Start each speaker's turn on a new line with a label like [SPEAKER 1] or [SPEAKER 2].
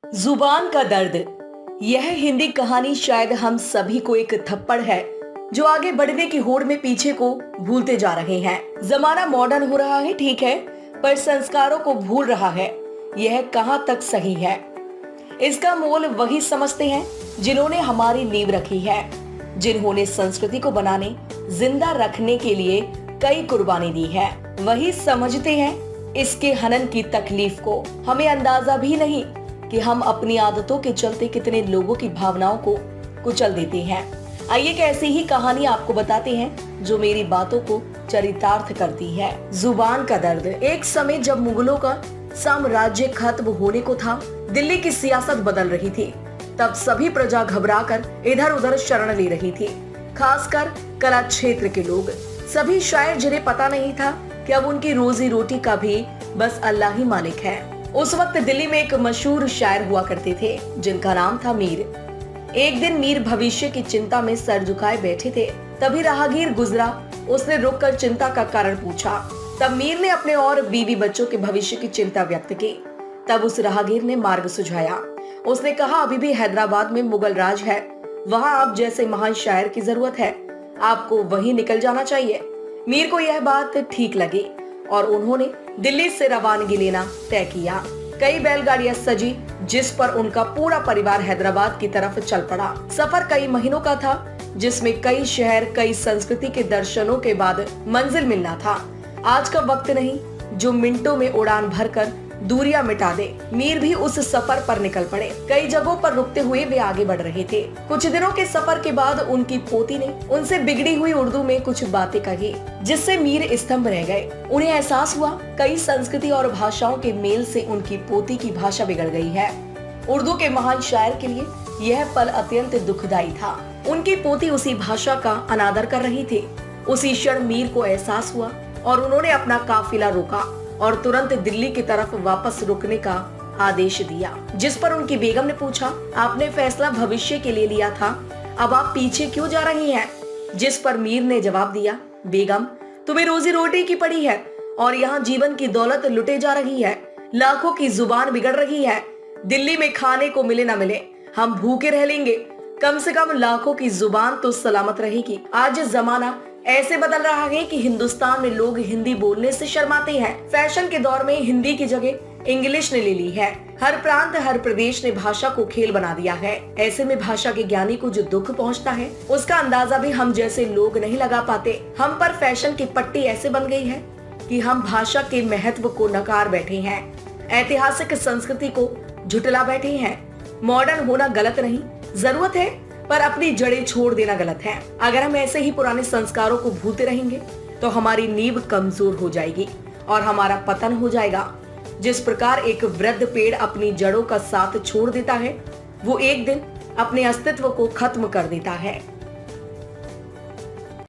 [SPEAKER 1] जुबान का दर्द। यह हिंदी कहानी शायद हम सभी को एक थप्पड़ है जो आगे बढ़ने की होड़ में पीछे को भूलते जा रहे हैं। जमाना मॉडर्न हो रहा है, ठीक है, पर संस्कारों को भूल रहा है। यह कहां तक सही है? इसका मोल वही समझते हैं जिन्होंने हमारी नींव रखी है, जिन्होंने संस्कृति को बनाने, जिंदा रखने के लिए कई कुर्बानी दी है। वही समझते हैं इसके हनन की तकलीफ को। हमें अंदाजा भी नहीं कि हम अपनी आदतों के चलते कितने लोगों की भावनाओं को कुचल देते हैं। आइए एक ऐसी ही कहानी आपको बताते हैं जो मेरी बातों को चरितार्थ करती है। जुबान का दर्द। एक समय जब मुगलों का साम्राज्य खत्म होने को था, दिल्ली की सियासत बदल रही थी, तब सभी प्रजा घबराकर इधर उधर शरण ले रही थी, खासकर कला क्षेत्र के लोग। सभी शायर जिन्हें पता नहीं था कि अब उनकी रोजी रोटी का भी बस अल्लाह ही मालिक है। उस वक्त दिल्ली में एक मशहूर शायर हुआ करते थे जिनका नाम था मीर। एक दिन मीर भविष्य की चिंता में सर झुकाए बैठे थे, तभी राहगीर गुजरा। उसने रुककर चिंता का कारण पूछा। तब मीर ने अपने और बीवी बच्चों के भविष्य की चिंता व्यक्त की। तब उस राहगीर ने मार्ग सुझाया। उसने कहा, अभी भी हैदराबाद में मुगल राज है, वहाँ आप जैसे महान शायर की जरूरत है, आपको वहीं निकल जाना चाहिए। मीर को यह बात ठीक लगी और उन्होंने दिल्ली से रवानगी लेना तय किया। कई बैलगाड़ियां सजी जिस पर उनका पूरा परिवार हैदराबाद की तरफ चल पड़ा। सफर कई महीनों का था, जिसमें कई शहर, कई संस्कृति के दर्शनों के बाद मंजिल मिलना था। आज का वक्त नहीं जो मिनटों में उड़ान भरकर दूरियां मिटा दे। मीर भी उस सफर पर निकल पड़े। कई जगहों पर रुकते हुए वे आगे बढ़ रहे थे। कुछ दिनों के सफर के बाद उनकी पोती ने उनसे बिगड़ी हुई उर्दू में कुछ बातें कही, जिससे मीर स्तंभ रह गए। उन्हें एहसास हुआ कई संस्कृति और भाषाओं के मेल से उनकी पोती की भाषा बिगड़ गई है। उर्दू के महान शायर के लिए यह पल अत्यंत दुखदायी था। उनकी पोती उसी भाषा का अनादर कर रही थी। उसी क्षण मीर को एहसास हुआ और उन्होंने अपना काफिला रोका और तुरंत दिल्ली की तरफ वापस रुकने का आदेश दिया। जिस पर उनकी बेगम ने पूछा, आपने फैसला भविष्य के लिए लिया था, अब आप पीछे क्यों जा रही हैं? जिस पर मीर ने जवाब दिया, बेगम, तुम्हें रोजी रोटी की पड़ी है और यहाँ जीवन की दौलत लुटे जा रही है। लाखों की जुबान बिगड़ रही है। दिल्ली में खाने को मिले ना मिले, हम भूखे रह लेंगे, कम से कम लाखों की जुबान तो सलामत रहेगी। आज जमाना ऐसे बदल रहा है कि हिंदुस्तान में लोग हिंदी बोलने से शर्माते हैं। फैशन के दौर में हिंदी की जगह इंग्लिश ने ले ली है। हर प्रांत, हर प्रदेश ने भाषा को खेल बना दिया है। ऐसे में भाषा के ज्ञानी को जो दुख पहुंचता है, उसका अंदाजा भी हम जैसे लोग नहीं लगा पाते। हम पर फैशन की पट्टी ऐसे बन गई है कि हम भाषा के महत्व को नकार बैठे हैं, ऐतिहासिक संस्कृति को झुटला बैठे हैं। मॉडर्न होना गलत नहीं, जरूरत है, पर अपनी जड़ें छोड़ देना गलत है। अगर हम ऐसे ही पुराने संस्कारों को भूलते रहेंगे तो हमारी नींव कमजोर हो जाएगी और हमारा पतन हो जाएगा। जिस प्रकार एक वृद्ध पेड़ अपनी जड़ों का साथ छोड़ देता है, वो एक दिन अपने अस्तित्व को खत्म कर देता है।